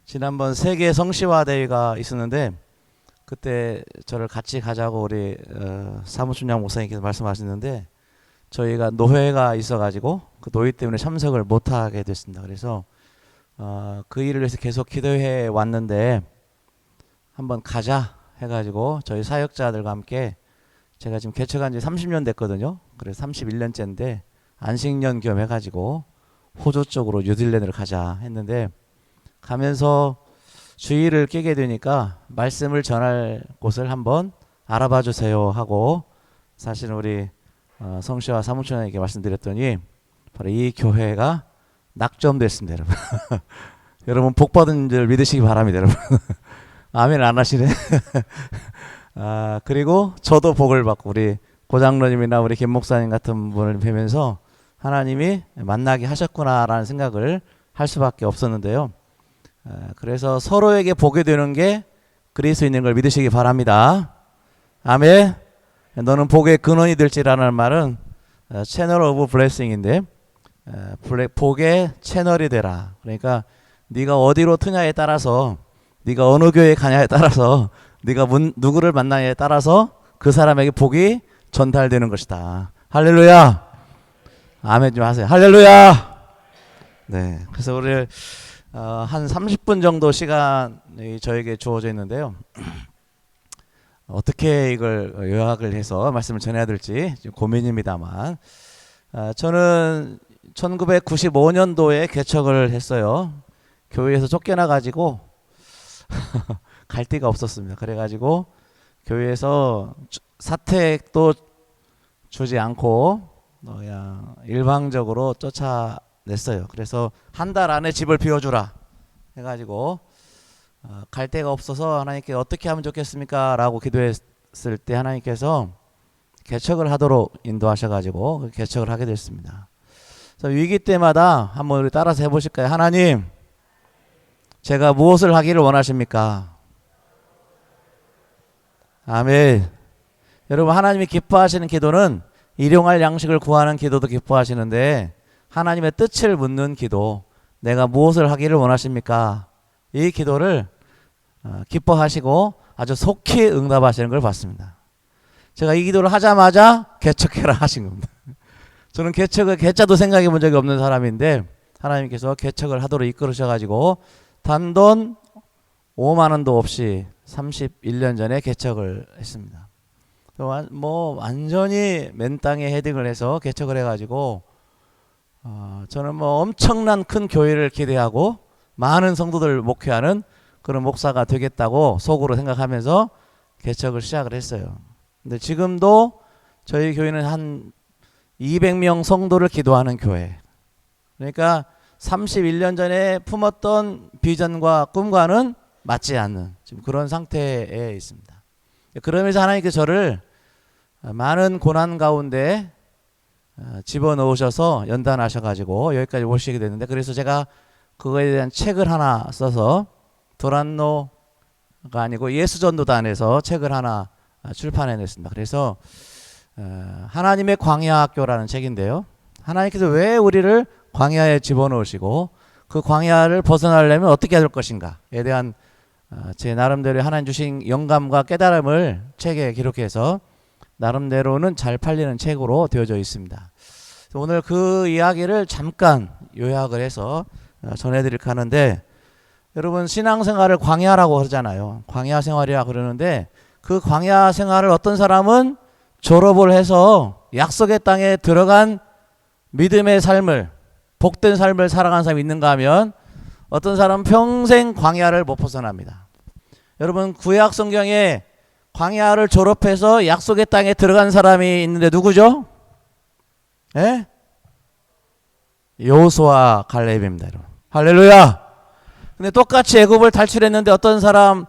지난번 세계 성시화 대회가 있었는데 그때 저를 같이 가자고 우리 사무총장 목사님께서 말씀하셨는데 저희가 노회가 있어가지고 그 노회 때문에 참석을 못하게 됐습니다. 그래서 그 일을 위해서 계속 기도해 왔는데 한번 가자 해가지고 저희 사역자들과 함께 제가 지금 개척한 지 30년 됐거든요. 그래서 31년째인데 안식년 겸 해가지고 호주 쪽으로 뉴질랜드를 가자 했는데 가면서 주의를 끼게 되니까 말씀을 전할 곳을 한번 알아봐 주세요 하고 사실은 우리 성시와 사무총장에게 말씀드렸더니 바로 이 교회가 낙점됐습니다. 여러분. 여러분 복 받은 줄 믿으시기 바랍니다. 여러분. 아멘 안 하시네. 그리고 저도 복을 받고 우리 고장로님이나 우리 김 목사님 같은 분을 뵈면서 하나님이 만나게 하셨구나라는 생각을 할 수밖에 없었는데요. 그래서 서로에게 보게 되는 게 그리스도인인 걸 믿으시기 바랍니다. 아멘. 너는 복의 근원이 될지라는 말은 채널 오브 블레싱인데 복의 채널이 되라. 그러니까 네가 어디로 트냐에 따라서 네가 어느 교회에 가냐에 따라서 네가 누구를 만나냐에 따라서 그 사람에게 복이 전달되는 것이다. 할렐루야. 아멘 좀 하세요. 할렐루야. 네. 그래서 우리 한 30분 정도 시간이 저에게 주어져 있는데요. 어떻게 이걸 요약을 해서 말씀을 전해야 될지 고민입니다만 저는 1995년도에 개척을 했어요. 교회에서 쫓겨나 가지고 갈 데가 없었습니다. 그래가지고 교회에서 사택도 주지 않고 그냥 일방적으로 쫓아냈어요. 그래서 한 달 안에 집을 비워주라 해가지고 갈 데가 없어서 하나님께 어떻게 하면 좋겠습니까? 라고 기도했을 때 하나님께서 개척을 하도록 인도하셔가지고 개척을 하게 됐습니다. 그래서 위기 때마다 한번 우리 따라서 해보실까요? 하나님, 제가 무엇을 하기를 원하십니까? 아멘. 여러분 하나님이 기뻐하시는 기도는 일용할 양식을 구하는 기도도 기뻐하시는데 하나님의 뜻을 묻는 기도, 내가 무엇을 하기를 원하십니까? 이 기도를 기뻐하시고 아주 속히 응답하시는 걸 봤습니다. 제가 이 기도를 하자마자 개척해라 하신 겁니다. 저는 개짜도 생각해 본 적이 없는 사람인데 하나님께서 개척을 하도록 이끌으셔가지고 단돈 5만 원도 없이 31년 전에 개척을 했습니다. 뭐 완전히 맨 땅에 헤딩을 해서 개척을 해가지고 저는 뭐 엄청난 큰 교회를 기대하고 많은 성도들 목회하는 그런 목사가 되겠다고 속으로 생각하면서 개척을 시작을 했어요. 근데 지금도 저희 교회는 한 200명 성도를 기도하는 교회. 그러니까 31년 전에 품었던 비전과 꿈과는 맞지 않는 지금 그런 상태에 있습니다. 그러면서 하나님께서 저를 많은 고난 가운데 집어넣으셔서 연단하셔가지고 여기까지 오시게 됐는데 그래서 제가 그거에 대한 책을 하나 써서 도란노가 아니고 예수전도단에서 책을 하나 출판해냈습니다. 그래서 하나님의 광야학교라는 책인데요. 하나님께서 왜 우리를 광야에 집어넣으시고 그 광야를 벗어나려면 어떻게 해야 될 것인가에 대한 제 나름대로 하나님 주신 영감과 깨달음을 책에 기록해서 나름대로는 잘 팔리는 책으로 되어져 있습니다. 오늘 그 이야기를 잠깐 요약을 해서 전해드릴까 하는데 여러분 신앙생활을 광야라고 그러잖아요. 광야 생활이라 그러는데 그 광야 생활을 어떤 사람은 졸업을 해서 약속의 땅에 들어간 믿음의 삶을 복된 삶을 살아가는 사람이 있는가 하면 어떤 사람은 평생 광야를 못 벗어납니다. 여러분 구약 성경에 광야를 졸업해서 약속의 땅에 들어간 사람이 있는데 누구죠? 예? 여호수아 갈렙입니다. 여러분. 할렐루야. 근데 똑같이 애굽을 탈출했는데 어떤 사람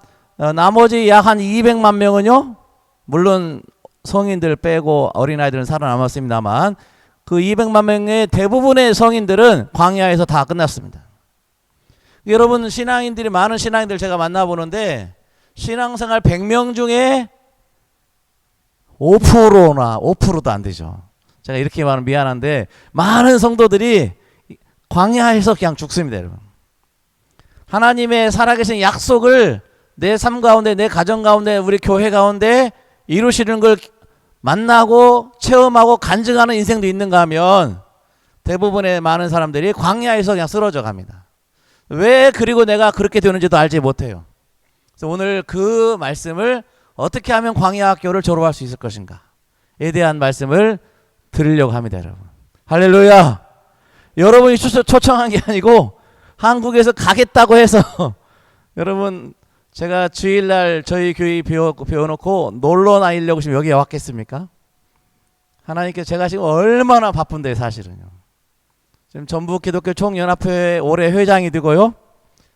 나머지 약 한 200만 명은요. 물론 성인들 빼고 어린아이들은 살아남았습니다만 그 200만 명의 대부분의 성인들은 광야에서 다 끝났습니다. 여러분 신앙인들이 많은 신앙인들 제가 만나보는데 신앙생활 100명 중에 5%나 5%도 안 되죠. 제가 이렇게 말하면 미안한데 많은 성도들이 광야에서 그냥 죽습니다. 여러분. 하나님의 살아계신 약속을 내 삶 가운데, 내 가정 가운데, 우리 교회 가운데 이루시는 걸 만나고 체험하고 간증하는 인생도 있는가 하면 대부분의 많은 사람들이 광야에서 그냥 쓰러져 갑니다. 왜 그리고 내가 그렇게 되는지도 알지 못해요. 그래서 오늘 그 말씀을 어떻게 하면 광야 학교를 졸업할 수 있을 것인가에 대한 말씀을 드리려고 합니다, 여러분. 할렐루야. 여러분이 초청한 게 아니고 한국에서 가겠다고 해서 여러분, 제가 주일날 저희 교회 배워놓고 놀러 다니려고 지금 여기에 왔겠습니까? 하나님께서 제가 지금 얼마나 바쁜데 사실은요. 지금 전북기독교 총연합회 올해 회장이 되고요.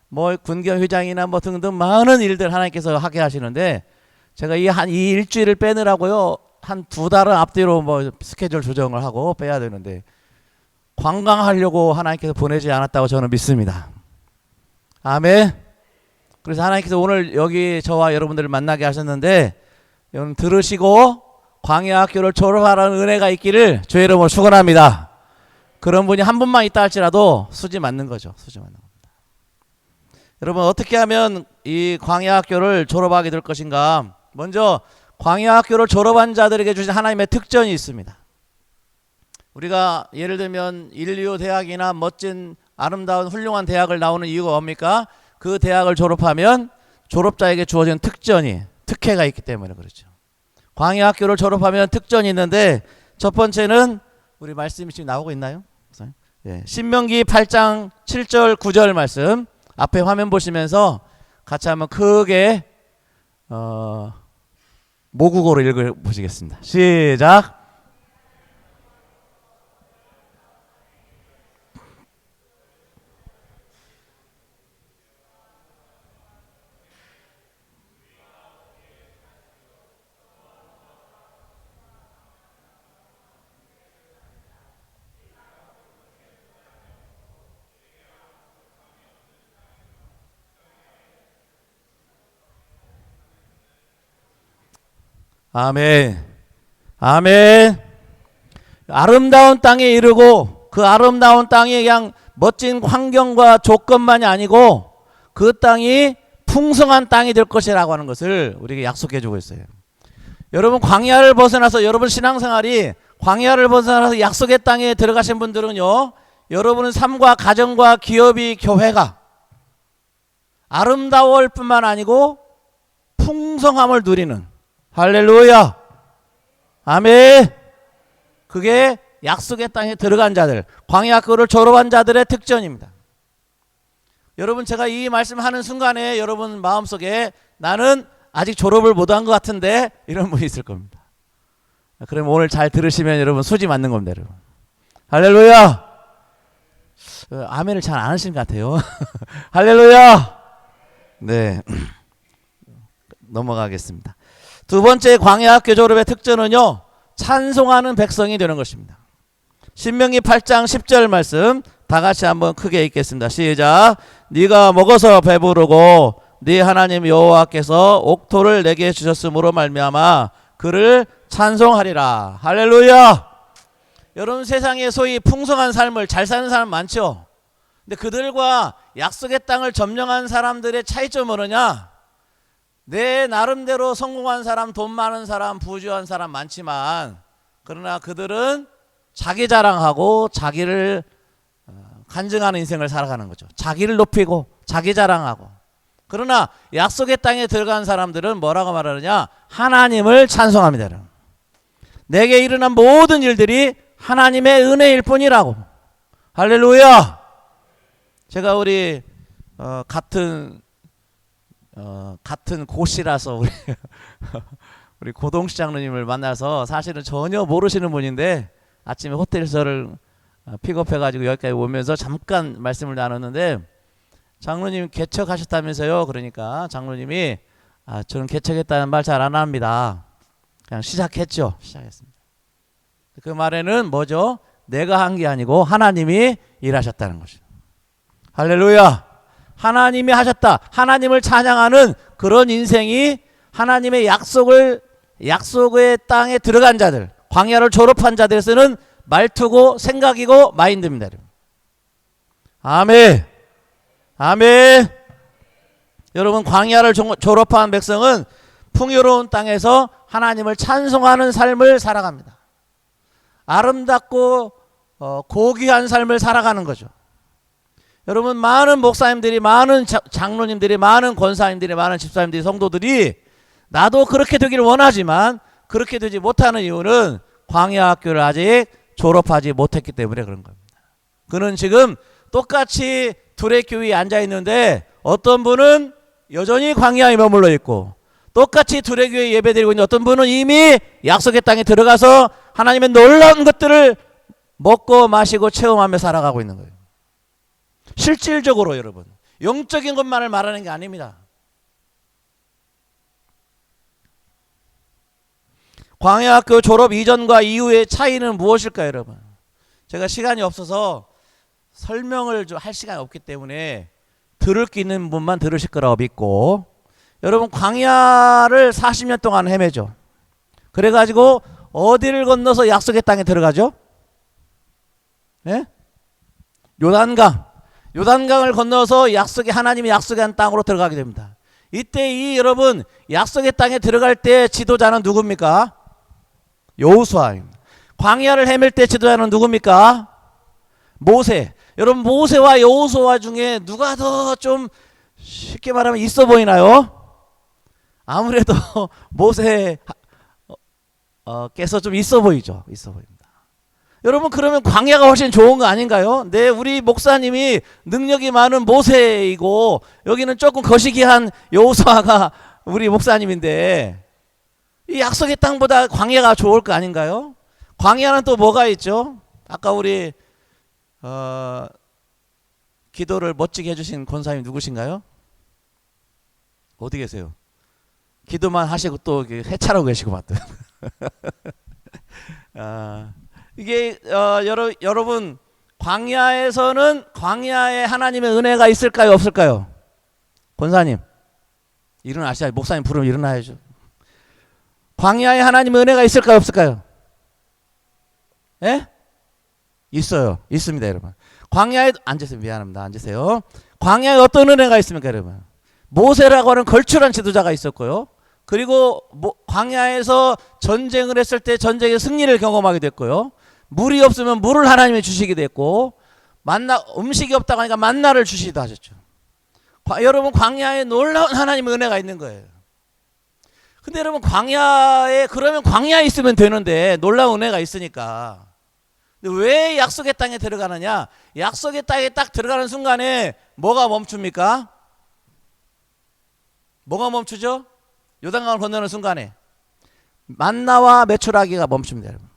뭐 군경 회장이나 뭐 등등 많은 일들 하나님께서 하게 하시는데 제가 이 일주일을 빼느라고요. 한 2달은 앞뒤로 뭐 스케줄 조정을 하고 빼야 되는데 관광하려고 하나님께서 보내지 않았다고 저는 믿습니다. 아멘. 그래서 하나님께서 오늘 여기 저와 여러분들을 만나게 하셨는데 여러분 들으시고 광야 학교를 졸업하라는 은혜가 있기를 주의 이름으로 축원합니다. 그런 분이 한 분만 있다 할지라도 수지 맞는 거죠. 수지 맞는 겁니다. 여러분 어떻게 하면 이 광야 학교를 졸업하게 될 것인가? 먼저 광야 학교를 졸업한 자들에게 주신 하나님의 특전이 있습니다. 우리가 예를 들면 인류 대학이나 멋진 아름다운 훌륭한 대학을 나오는 이유가 뭡니까? 그 대학을 졸업하면 졸업자에게 주어진 특혜가 있기 때문에 그렇죠. 광야 학교를 졸업하면 특전이 있는데 첫 번째는 우리 말씀이 지금 나오고 있나요? 예, 신명기 8장 7절 9절 말씀 앞에 화면 보시면서 같이 한번 크게 모국어로 읽어보시겠습니다. 시작. 아멘. 아멘. 아름다운 땅에 이르고 그 아름다운 땅이 그냥 멋진 환경과 조건만이 아니고 그 땅이 풍성한 땅이 될 것이라고 하는 것을 우리에게 약속해 주고 있어요. 여러분 광야를 벗어나서 여러분 신앙생활이 광야를 벗어나서 약속의 땅에 들어가신 분들은요. 여러분의 삶과 가정과 기업이 교회가 아름다울 뿐만 아니고 풍성함을 누리는 할렐루야. 아멘. 그게 약속의 땅에 들어간 자들, 광야 학교를 졸업한 자들의 특전입니다. 여러분 제가 이 말씀하는 순간에 여러분 마음속에 나는 아직 졸업을 못한 것 같은데 이런 분이 있을 겁니다. 그럼 오늘 잘 들으시면 여러분 수지 맞는 겁니다. 여러분. 할렐루야. 아멘을 잘 안 하시는 것 같아요. 할렐루야. 네. 넘어가겠습니다. 두 번째 광야 학교 졸업의 특전은요. 찬송하는 백성이 되는 것입니다. 신명기 8장 10절 말씀 다 같이 한번 크게 읽겠습니다. 시작. 네가 먹어서 배부르고 네 하나님 여호와께서 옥토를 내게 주셨으므로 말미암아 그를 찬송하리라. 할렐루야. 여러분 세상에 소위 풍성한 삶을 잘 사는 사람 많죠. 근데 그들과 약속의 땅을 점령한 사람들의 차이점은 뭐냐? 내 나름대로 성공한 사람, 돈 많은 사람, 부유한 사람 많지만 그러나 그들은 자기 자랑하고 자기를 간증하는 인생을 살아가는 거죠. 자기를 높이고 자기 자랑하고. 그러나 약속의 땅에 들어간 사람들은 뭐라고 말하느냐? 하나님을 찬송합니다. 내게 일어난 모든 일들이 하나님의 은혜일 뿐이라고. 할렐루야. 제가 우리 같은 곳이라서 우리 고동식 장로님을 만나서 사실은 전혀 모르시는 분인데 아침에 호텔에서 저를 픽업해가지고 여기까지 오면서 잠깐 말씀을 나눴는데 장로님 개척하셨다면서요. 그러니까 장로님이 저는 개척했다는 말 잘 안 합니다. 그냥 시작했죠. 시작했습니다. 그 말에는 뭐죠? 내가 한 게 아니고 하나님이 일하셨다는 것이죠. 할렐루야. 하나님이 하셨다. 하나님을 찬양하는 그런 인생이 하나님의 약속의 땅에 들어간 자들, 광야를 졸업한 자들에 쓰는 말투고 생각이고 마인드입니다. 아멘. 아멘. 여러분 광야를 졸업한 백성은 풍요로운 땅에서 하나님을 찬송하는 삶을 살아갑니다. 아름답고 고귀한 삶을 살아가는 거죠. 여러분 많은 목사님들이, 많은 장로님들이, 많은 권사님들이, 많은 집사님들이, 성도들이 나도 그렇게 되기를 원하지만 그렇게 되지 못하는 이유는 광야 학교를 아직 졸업하지 못했기 때문에 그런 겁니다. 그는 지금 똑같이 두레교 위에 앉아 있는데 어떤 분은 여전히 광야에 머물러 있고 똑같이 두레교에 예배드리고 있는 어떤 분은 이미 약속의 땅에 들어가서 하나님의 놀라운 것들을 먹고 마시고 체험하며 살아가고 있는 거예요. 실질적으로 여러분 영적인 것만을 말하는 게 아닙니다. 광야학교 졸업 이전과 이후의 차이는 무엇일까요, 여러분? 제가 시간이 없어서 설명을 좀 할 시간이 없기 때문에 들을 수 있는 분만 들으실 거라고 믿고, 여러분 광야를 40년 동안 헤매죠. 그래가지고 어디를 건너서 약속의 땅에 들어가죠? 네? 요단강을 건너서 하나님의 약속의 땅으로 들어가게 됩니다. 이때 여러분 약속의 땅에 들어갈 때 지도자는 누굽니까? 여호수아입니다. 광야를 헤맬 때 지도자는 누굽니까? 모세. 여러분 모세와 여호수아 중에 누가 더 좀 쉽게 말하면 있어 보이나요? 아무래도 모세 께서 좀 있어 보이죠. 있어 보입니다. 여러분 그러면 광야가 훨씬 좋은 거 아닌가요? 네, 우리 목사님이 능력이 많은 모세이고 여기는 조금 거시기한 여호수아가 우리 목사님인데 이 약속의 땅보다 광야가 좋을 거 아닌가요? 광야는 또 뭐가 있죠? 아까 우리 기도를 멋지게 해주신 권사님 누구신가요? 어디 계세요? 기도만 하시고 또 해차라고 계시고 맞다. 이게 여러분 광야에서는 광야에 하나님의 은혜가 있을까요, 없을까요? 권사님 일어나셔야죠. 목사님 부르면 일어나야죠. 광야에 하나님의 은혜가 있을까요, 없을까요? 예? 있어요. 있습니다, 여러분. 광야에 앉으세요. 미안합니다. 앉으세요. 광야에 어떤 은혜가 있습니까, 여러분? 모세라고 하는 걸출한 지도자가 있었고요. 그리고 광야에서 전쟁을 했을 때 전쟁의 승리를 경험하게 됐고요. 물이 없으면 물을 하나님이 주시게 됐고, 음식이 없다고 하니까 만나를 주시기도 하셨죠. 여러분 광야에 놀라운 하나님의 은혜가 있는 거예요. 근데 여러분 그러면 광야에 있으면 되는데 놀라운 은혜가 있으니까. 근데 왜 약속의 땅에 들어가느냐? 약속의 땅에 딱 들어가는 순간에 뭐가 멈춥니까? 뭐가 멈추죠? 요단강을 건너는 순간에 만나와 메추라기가 멈춥니다, 여러분.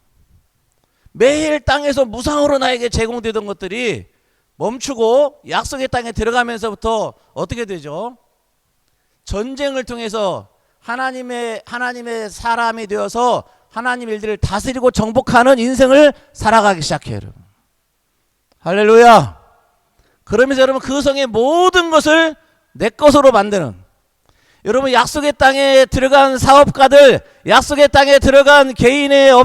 매일 땅에서 무상으로 나에게 제공되던 것들이 멈추고 약속의 땅에 들어가면서부터 어떻게 되죠? 전쟁을 통해서 하나님의 사람이 되어서 하나님 일들을 다스리고 정복하는 인생을 살아가기 시작해요, 여러분. 할렐루야. 그러면서 여러분 그 성의 모든 것을 내 것으로 만드는, 여러분 약속의 땅에 들어간 사업가들, 약속의 땅에 들어간 개인과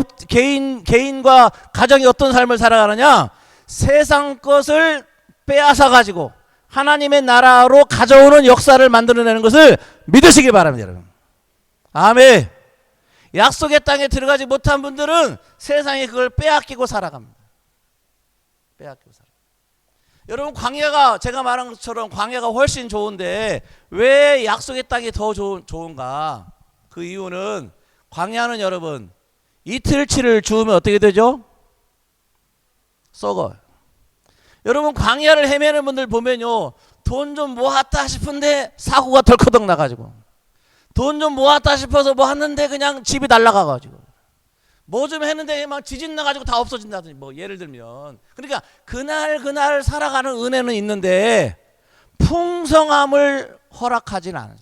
가정이 어떤 삶을 살아가느냐? 세상 것을 빼앗아 가지고 하나님의 나라로 가져오는 역사를 만들어내는 것을 믿으시기 바랍니다, 여러분. 아멘. 약속의 땅에 들어가지 못한 분들은 세상에 그걸 빼앗기고 살아갑니다. 빼앗기고 살아갑니다. 여러분 광야가, 제가 말한 것처럼 광야가 훨씬 좋은데 왜 약속의 땅이 더 좋은가? 그 이유는 광야는 여러분 이틀치를 주우면 어떻게 되죠? 썩어요. 여러분 광야를 헤매는 분들 보면요, 돈 좀 모았다 싶은데 사고가 덜커덕 나가지고, 돈 좀 모았다 싶어서 뭐 했는데 그냥 집이 날아가가지고, 뭐 좀 했는데 막 지진 나가지고 다 없어진다든지, 뭐 예를 들면. 그러니까 그날 살아가는 은혜는 있는데 풍성함을 허락하진 않아요,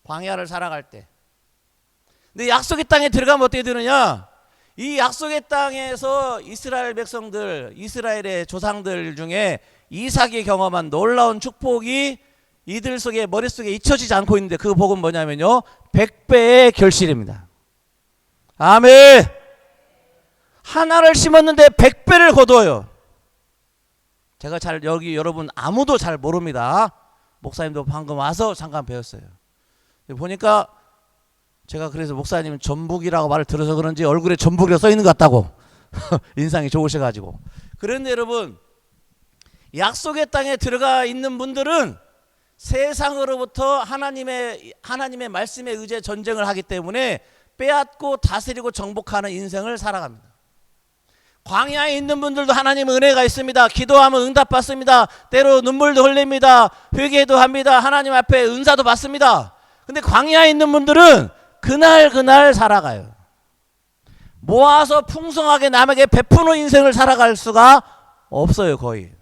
광야를 살아갈 때. 근데 약속의 땅에 들어가면 어떻게 되느냐? 이 약속의 땅에서 이스라엘 백성들, 이스라엘의 조상들 중에 이삭이 경험한 놀라운 축복이 이들 속에, 머릿속에 잊혀지지 않고 있는데 그 복은 뭐냐면요, 100배의 결실입니다. 아멘. 하나를 심었는데 100배를 거둬요. 제가 여기 여러분 아무도 잘 모릅니다. 목사님도 방금 와서 잠깐 배웠어요. 보니까 제가 그래서 목사님 전북이라고 말을 들어서 그런지 얼굴에 전북이라고 써 있는 것 같다고 인상이 좋으셔가지고. 그런데 여러분, 약속의 땅에 들어가 있는 분들은 세상으로부터 하나님의 말씀에 의지해 전쟁을 하기 때문에 빼앗고 다스리고 정복하는 인생을 살아갑니다. 광야에 있는 분들도 하나님의 은혜가 있습니다. 기도하면 응답받습니다. 때로 눈물도 흘립니다. 회개도 합니다. 하나님 앞에 은사도 받습니다. 근데 광야에 있는 분들은 그날 살아가요. 모아서 풍성하게 남에게 베푸는 인생을 살아갈 수가 없어요, 거의.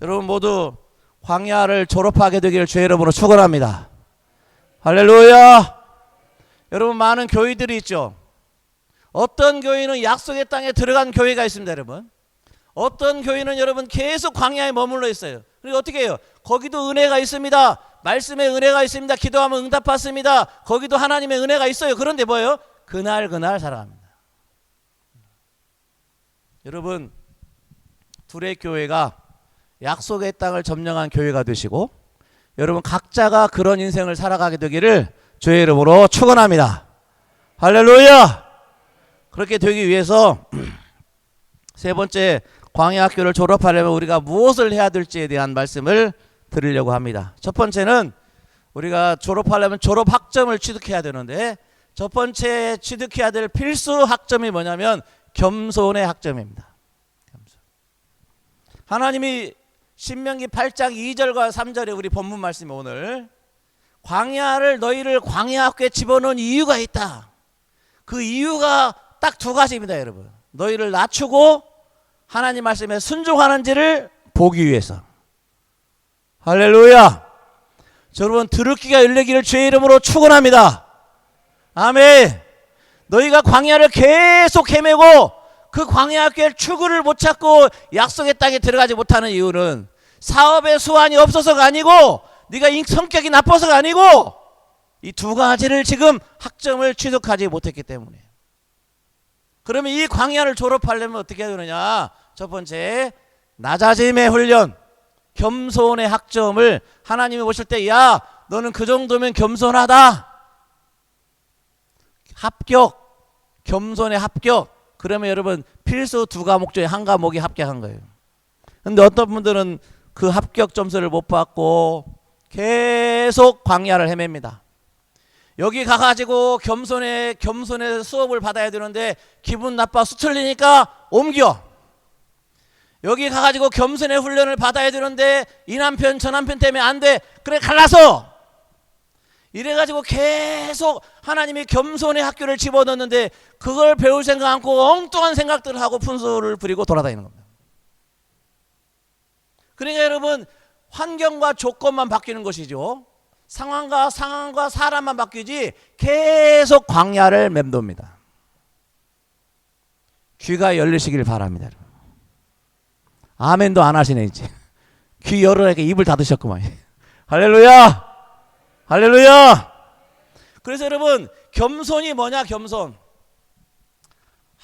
여러분 모두 광야를 졸업하게 되기를 주의 이름으로 축원합니다. 할렐루야. 여러분, 많은 교회들이 있죠. 어떤 교회는 약속의 땅에 들어간 교회가 있습니다, 여러분. 어떤 교회는 여러분 계속 광야에 머물러 있어요. 그리고 어떻게 해요? 거기도 은혜가 있습니다. 말씀에 은혜가 있습니다. 기도하면 응답받습니다. 거기도 하나님의 은혜가 있어요. 그런데 뭐예요? 그날 살아갑니다. 여러분, 둘의 교회가 약속의 땅을 점령한 교회가 되시고 여러분 각자가 그런 인생을 살아가게 되기를 주의 이름으로 축원합니다. 할렐루야. 그렇게 되기 위해서 세 번째, 광야 학교를 졸업하려면 우리가 무엇을 해야 될지에 대한 말씀을 드리려고 합니다. 첫 번째는 우리가 졸업하려면 졸업 학점을 취득해야 되는데, 첫 번째 취득해야 될 필수 학점이 뭐냐면 겸손의 학점입니다. 겸손. 하나님이 신명기 8장 2절과 3절에 우리 본문 말씀이 오늘 너희를 광야 학교에 집어넣은 이유가 있다. 그 이유가 딱 두 가지입니다, 여러분. 너희를 낮추고 하나님 말씀에 순종하는지를 보기 위해서. 할렐루야. 여러분, 들을 귀가 열리기를 주의 이름으로 축원합니다. 아멘. 너희가 광야를 계속 헤매고 그 광야 학교에 출구를 못 찾고 약속의 땅에 들어가지 못하는 이유는 사업에 수완이 없어서가 아니고 네가 성격이 나빠서가 아니고 이 두 가지를 지금 학점을 취득하지 못했기 때문에. 그러면 이 광야를 졸업하려면 어떻게 해야 되느냐? 첫 번째, 낮아짐의 훈련, 겸손의 학점을 하나님이 보실 때, 야, 너는 그 정도면 겸손하다. 합격, 겸손의 합격. 그러면 여러분 필수 두 과목 중에 한 과목이 합격한 거예요. 근데 어떤 분들은 그 합격 점수를 못 받고 계속 광야를 헤맵니다. 여기 가가지고 겸손의 수업을 받아야 되는데 기분 나빠 수틀리니까 옮겨. 여기 가가지고 겸손의 훈련을 받아야 되는데 이 남편 저 남편 때문에 안 돼. 그래 갈라서. 이래가지고 계속 하나님이 겸손의 학교를 집어넣는데 그걸 배울 생각 않고 엉뚱한 생각들을 하고 분수를 부리고 돌아다니는 겁니다. 그러니까 여러분, 환경과 조건만 바뀌는 것이죠. 상황과 사람만 바뀌지 계속 광야를 맴돕니다. 귀가 열리시길 바랍니다. 아멘도 안 하시네 이제. 귀 열으니까 입을 닫으셨구만. 할렐루야. 할렐루야. 그래서 여러분, 겸손이 뭐냐? 겸손.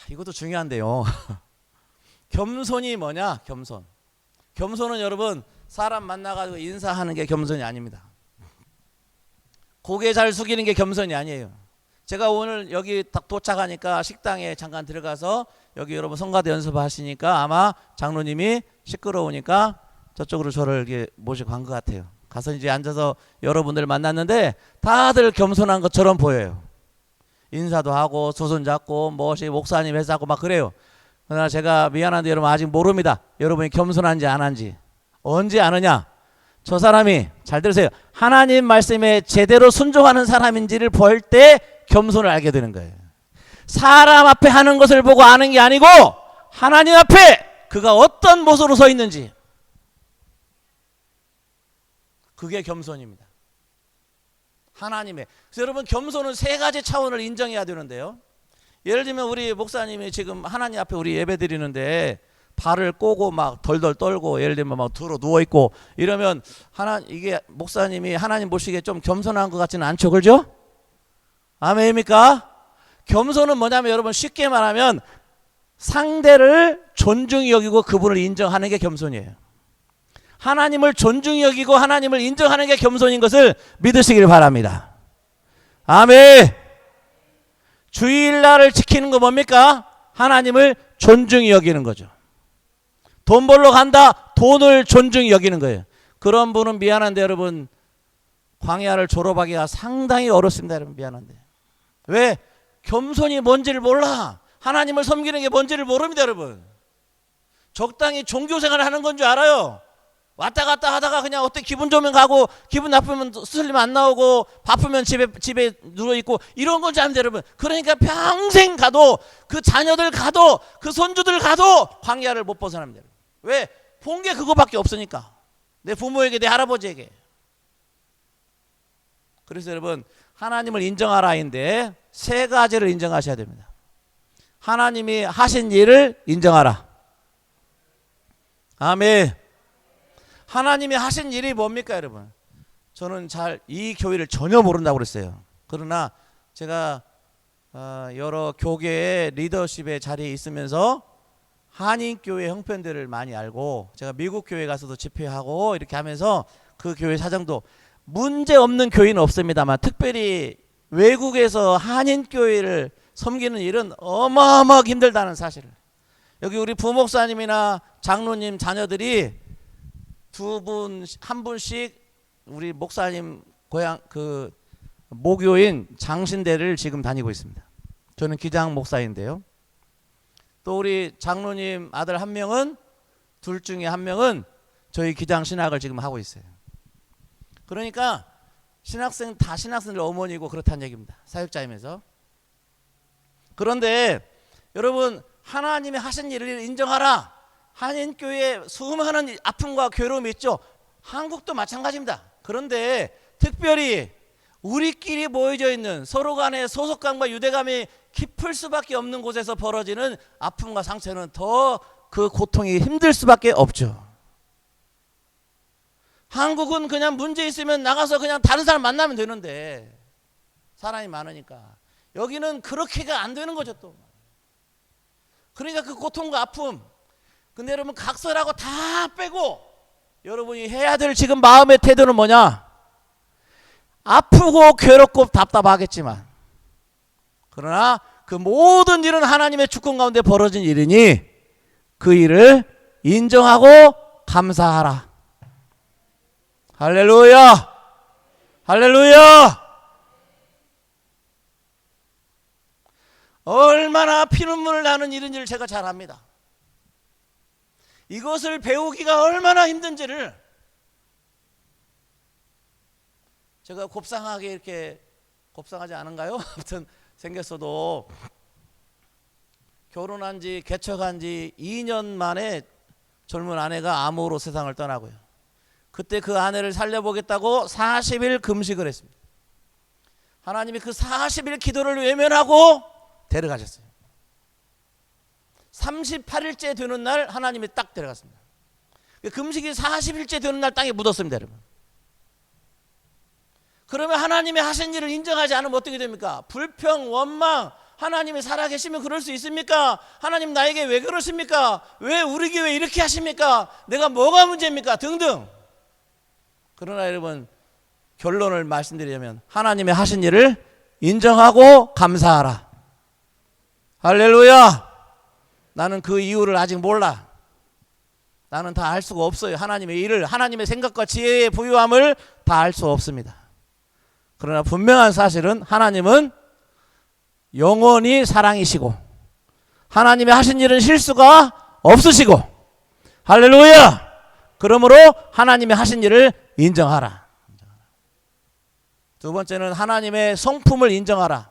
이것도 중요한데요. 겸손이 뭐냐? 겸손은 여러분 사람 만나가지고 인사하는 게 겸손이 아닙니다. 고개 잘 숙이는 게 겸손이 아니에요. 제가 오늘 여기 딱 도착하니까 식당에 잠깐 들어가서 여기 여러분 성가대 연습하시니까 아마 장로님이 시끄러우니까 저쪽으로 저를 이렇게 모시고 간 것 같아요. 가서 이제 앉아서 여러분들 만났는데 다들 겸손한 것처럼 보여요. 인사도 하고 두 손 잡고 목사님 회사하고 막 그래요. 그러나 제가 미안한데 여러분 아직 모릅니다. 여러분이 겸손한지 안 한지. 언제 아느냐? 저 사람이, 잘 들으세요, 하나님 말씀에 제대로 순종하는 사람인지를 볼 때 겸손을 알게 되는 거예요. 사람 앞에 하는 것을 보고 아는 게 아니고 하나님 앞에 그가 어떤 모습으로 서 있는지, 그게 겸손입니다. 하나님의. 그래서 여러분, 겸손은 세 가지 차원을 인정해야 되는데요. 예를 들면 우리 목사님이 지금 하나님 앞에 우리 예배 드리는데 발을 꼬고 막 덜덜 떨고 예를 들면 막 들어 누워 있고 이러면 이게 목사님이 하나님 보시기에 좀 겸손한 것 같지는 않죠, 그죠? 아멘입니까? 겸손은 뭐냐면 여러분 쉽게 말하면 상대를 존중히 여기고 그분을 인정하는 게 겸손이에요. 하나님을 존중히 여기고 하나님을 인정하는 게 겸손인 것을 믿으시길 바랍니다. 아멘. 주일날을 지키는 거 뭡니까? 하나님을 존중히 여기는 거죠. 돈 벌러 간다, 돈을 존중히 여기는 거예요. 그런 분은 미안한데 여러분, 광야를 졸업하기가 상당히 어렵습니다. 여러분, 미안한데. 왜? 겸손이 뭔지를 몰라. 하나님을 섬기는 게 뭔지를 모릅니다. 여러분, 적당히 종교생활을 하는 건 줄 알아요. 왔다 갔다 하다가 그냥 어때 기분 좋으면 가고 기분 나쁘면 스슬림 안 나오고 바쁘면 집에 누워있고 이런 건 줄 압니다. 여러분, 그러니까 평생 가도 그 자녀들 가도 그 손주들 가도 광야를 못 벗어납니다. 왜? 본 게 그거밖에 없으니까. 내 부모에게, 내 할아버지에게. 그래서 여러분, 하나님을 인정하라인데 세 가지를 인정하셔야 됩니다. 하나님이 하신 일을 인정하라. 아멘. 하나님이 하신 일이 뭡니까 여러분? 저는 잘 이 교회를 전혀 모른다고 그랬어요. 그러나 제가 여러 교계의 리더십의 자리에 있으면서 한인교회 형편들을 많이 알고, 제가 미국 교회 가서도 집회하고 이렇게 하면서 그 교회 사정도 문제 없는 교회는 없습니다만, 특별히 외국에서 한인교회를 섬기는 일은 어마어마하게 힘들다는 사실을, 여기 우리 부목사님이나 장로님 자녀들이 두 분, 한 분씩 우리 목사님 고향 그 모교인 장신대를 지금 다니고 있습니다. 저는 기장 목사인데요. 또 우리 장로님 아들 한 명은, 둘 중에 한 명은 저희 기장 신학을 지금 하고 있어요. 그러니까 신학생 다 신학생들 어머니고 그렇다는 얘기입니다. 사역자이면서. 그런데 여러분, 하나님이 하신 일을 인정하라. 한인교회에 수많은 아픔과 괴로움이 있죠. 한국도 마찬가지입니다. 그런데 특별히 우리끼리 모여져 있는 서로 간의 소속감과 유대감이 깊을 수밖에 없는 곳에서 벌어지는 아픔과 상처는 더 그 고통이 힘들 수밖에 없죠. 한국은 그냥 문제 있으면 나가서 그냥 다른 사람 만나면 되는데 사람이 많으니까. 여기는 그렇게가 안 되는 거죠 또. 그러니까 그 고통과 아픔. 근데 여러분, 각설하고 다 빼고 여러분이 해야 될 지금 마음의 태도는 뭐냐? 아프고 괴롭고 답답하겠지만, 그러나 그 모든 일은 하나님의 주권 가운데 벌어진 일이니 그 일을 인정하고 감사하라. 할렐루야! 할렐루야! 얼마나 피눈물을 나는 일인지를 제가 잘 압니다. 이것을 배우기가 얼마나 힘든지를 제가 곱상하게, 이렇게 곱상하지 않은가요? 아무튼 생겼어도 결혼한 지 개척한 지 2년 만에 젊은 아내가 암으로 세상을 떠나고요. 그때 그 아내를 살려보겠다고 40일 금식을 했습니다. 하나님이 그 40일 기도를 외면하고 데려가셨어요. 38일째 되는 날 하나님이 딱 데려갔습니다. 금식이 40일째 되는 날 땅에 묻었습니다. 여러분, 그러면 하나님이 하신 일을 인정하지 않으면 어떻게 됩니까? 불평, 원망. 하나님이 살아계시면 그럴 수 있습니까? 하나님 나에게 왜 그러십니까? 왜 우리 교회 이렇게 하십니까? 내가 뭐가 문제입니까? 등등. 그러나 여러분, 결론을 말씀드리자면 하나님의 하신 일을 인정하고 감사하라. 할렐루야. 나는 그 이유를 아직 몰라. 나는 다 알 수가 없어요. 하나님의 일을, 하나님의 생각과 지혜의 부유함을 다 알 수 없습니다. 그러나 분명한 사실은 하나님은 영원히 사랑이시고 하나님의 하신 일은 실수가 없으시고, 할렐루야. 그러므로 하나님의 하신 일을 인정하라. 두 번째는 하나님의 성품을 인정하라.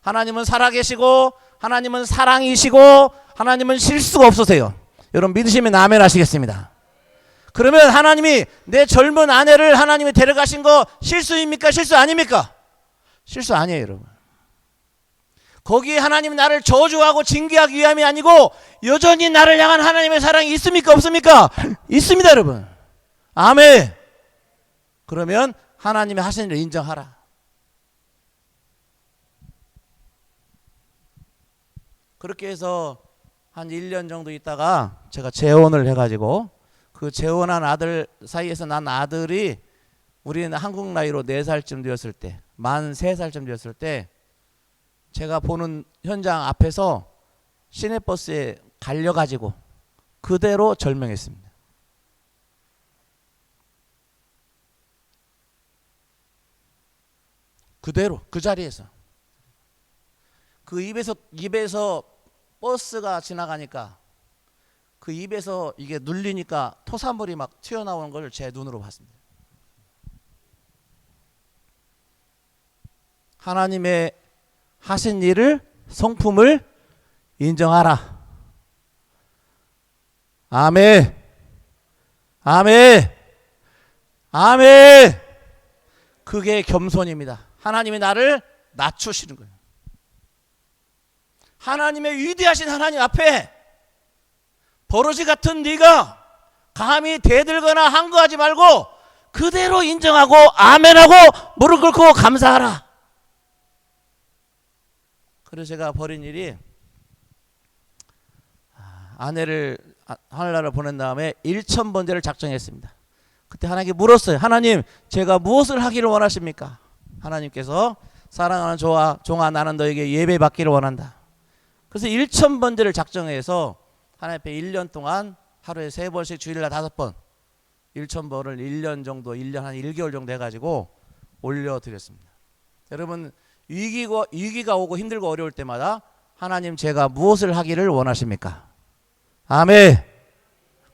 하나님은 살아계시고 하나님은 사랑이시고 하나님은 실수가 없으세요. 여러분, 믿으시면 아멘 하시겠습니다. 그러면 하나님이 내 젊은 아내를 하나님이 데려가신 거 실수입니까? 실수 아닙니까? 실수 아니에요. 여러분, 거기에 하나님이 나를 저주하고 징계하기 위함이 아니고 여전히 나를 향한 하나님의 사랑이 있습니까? 없습니까? 있습니다. 여러분, 아멘. 그러면 하나님의 하신 일을 인정하라. 그렇게 해서 한 1년 정도 있다가 제가 재혼을 해가지고 그 재혼한 아들 사이에서 난 아들이 우리는 한국 나이로 4살쯤 되었을 때, 만 3살쯤 되었을 때 제가 보는 현장 앞에서 시내버스에 갈려가지고 그대로 절명했습니다. 그대로 그 자리에서 그 입에서 버스가 지나가니까 그 입에서 이게 눌리니까 토사물이 막 튀어나오는 걸 제 눈으로 봤습니다. 하나님의 하신 일을 성품을 인정하라. 아멘. 아멘. 아멘. 그게 겸손입니다. 하나님이 나를 낮추시는 거예요. 하나님의 위대하신 하나님 앞에 버러지 같은 네가 감히 대들거나 항거하지 말고 그대로 인정하고 아멘하고 무릎 꿇고 감사하라. 그래서 제가 벌인 일이 아내를 하늘나라를 보낸 다음에 1000번제를 작정했습니다. 그때 하나님께 물었어요. 하나님, 제가 무엇을 하기를 원하십니까? 하나님께서 사랑하는 종아 나는 너에게 예배 받기를 원한다. 그래서 1000번제를 작정해서 하나님 앞에 1년 동안 하루에 3번씩 주일날 5번 1000번을 1년 정도 1년 한 1개월 정도 해가지고 올려드렸습니다. 여러분 위기가 오고 힘들고 어려울 때마다 하나님 제가 무엇을 하기를 원하십니까? 아멘.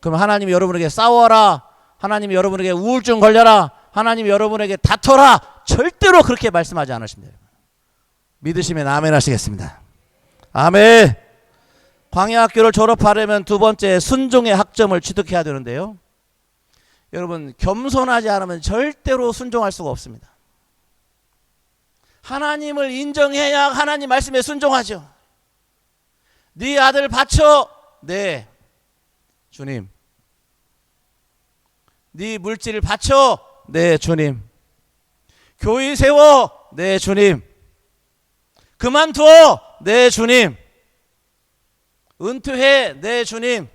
그럼 하나님이 여러분에게 싸워라, 하나님이 여러분에게 우울증 걸려라, 하나님이 여러분에게 다퉈라, 절대로 그렇게 말씀하지 않으십니다. 믿으시면 아멘 하시겠습니다. 아멘. 광야학교를 졸업하려면 두 번째 순종의 학점을 취득해야 되는데요, 여러분 겸손하지 않으면 절대로 순종할 수가 없습니다. 하나님을 인정해야 하나님 말씀에 순종하죠. 네 아들 바쳐. 네 주님. 네 물질을 바쳐. 네 주님. 교회 세워. 네 주님. 그만둬. 네 주님. 은퇴해. 네 주님.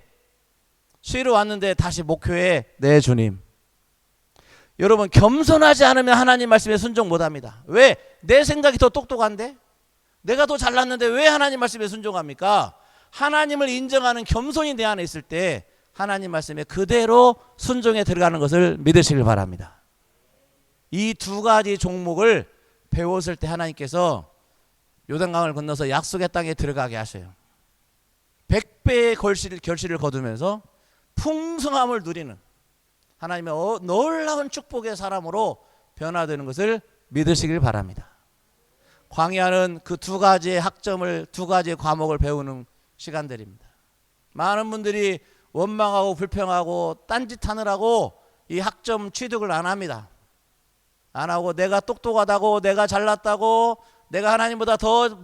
쉬러 왔는데 다시 목회해. 네 주님. 여러분 겸손하지 않으면 하나님 말씀에 순종 못합니다. 왜? 내 생각이 더 똑똑한데? 내가 더 잘났는데 왜 하나님 말씀에 순종합니까? 하나님을 인정하는 겸손이 내 안에 있을 때 하나님 말씀에 그대로 순종에 들어가는 것을 믿으시길 바랍니다. 이 두 가지 종목을 배웠을 때 하나님께서 요단강을 건너서 약속의 땅에 들어가게 하셔요. 100배의 결실을 거두면서 풍성함을 누리는 하나님의 놀라운 축복의 사람으로 변화되는 것을 믿으시길 바랍니다. 광야는 그 두 가지의 학점을, 두 가지의 과목을 배우는 시간들입니다. 많은 분들이 원망하고 불평하고 딴짓하느라고 이 학점 취득을 안 합니다. 안 하고 내가 똑똑하다고, 내가 잘났다고, 내가 하나님보다 더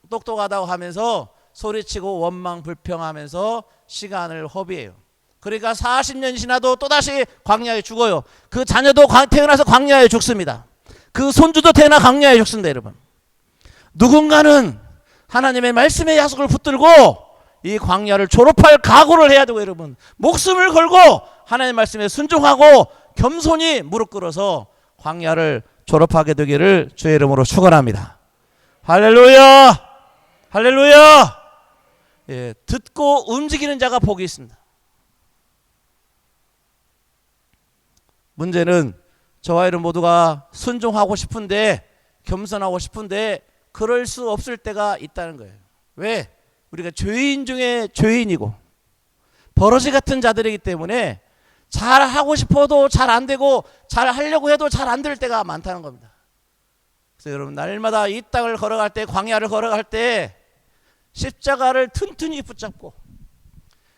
똑똑하다고 하면서 소리치고 원망 불평하면서 시간을 허비해요. 그러니까 40년이 지나도 또다시 광야에 죽어요. 그 자녀도 태어나서 광야에 죽습니다. 그 손주도 태어나 광야에 죽습니다. 여러분, 누군가는 하나님의 말씀의 약속을 붙들고 이 광야를 졸업할 각오를 해야 되고, 여러분 목숨을 걸고 하나님의 말씀에 순종하고 겸손히 무릎 꿇어서 광야를 졸업하게 되기를 주의 이름으로 축원합니다. 할렐루야. 할렐루야. 예, 듣고 움직이는 자가 복이 있습니다. 문제는 저와 여러분 모두가 순종하고 싶은데, 겸손하고 싶은데 그럴 수 없을 때가 있다는 거예요. 왜? 우리가 죄인 중에 죄인이고 버러지 같은 자들이기 때문에 잘 하고 싶어도 잘 안 되고 잘 하려고 해도 잘 안 될 때가 많다는 겁니다. 그래서 여러분 날마다 이 땅을 걸어갈 때, 광야를 걸어갈 때 십자가를 튼튼히 붙잡고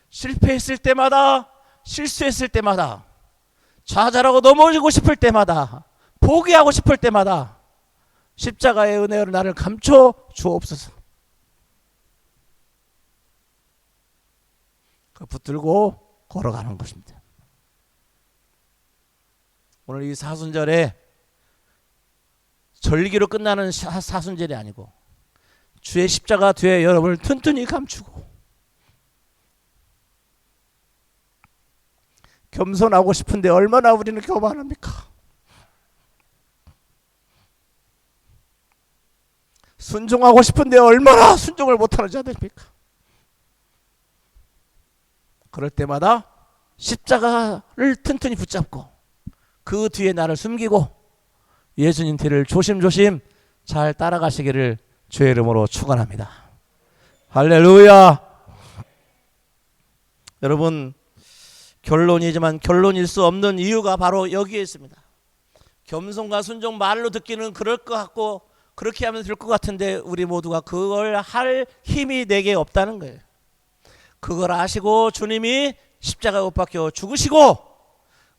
실패했을 때마다, 실수했을 때마다, 좌절하고 넘어지고 싶을 때마다, 포기하고 싶을 때마다 십자가의 은혜로 나를 감춰 주옵소서. 그 붙들고 걸어가는 것입니다. 오늘 이 사순절에 절기로 끝나는 사순절이 아니고 주의 십자가 뒤에 여러분을 튼튼히 감추고 겸손하고 싶은데 얼마나 우리는 교만합니까? 순종하고 싶은데 얼마나 순종을 못하는 자들입니까? 그럴 때마다 십자가를 튼튼히 붙잡고 그 뒤에 나를 숨기고 예수님 뒤를 조심조심 잘 따라가시기를 주의 이름으로 축원합니다. 할렐루야. 여러분, 결론이지만 결론일 수 없는 이유가 바로 여기에 있습니다. 겸손과 순종 말로 듣기는 그럴 것 같고 그렇게 하면 될 것 같은데 우리 모두가 그걸 할 힘이 내게 없다는 거예요. 그걸 아시고 주님이 십자가에 못 박혀 죽으시고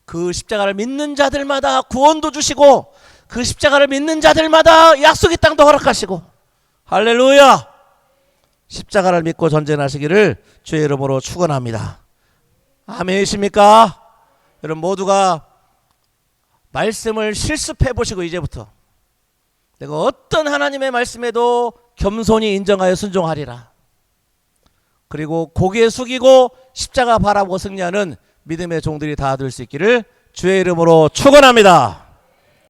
그 십자가를 믿는 자들마다 구원도 주시고 그 십자가를 믿는 자들마다 약속의 땅도 허락하시고 할렐루야. 십자가를 믿고 전진하시기를 주의 이름으로 축원합니다. 아멘이십니까? 여러분 모두가 말씀을 실습해 보시고 이제부터 내가 어떤 하나님의 말씀에도 겸손히 인정하여 순종하리라. 그리고 고개 숙이고 십자가 바라보고 승리하는 믿음의 종들이 다 될 수 있기를 주의 이름으로 축원합니다.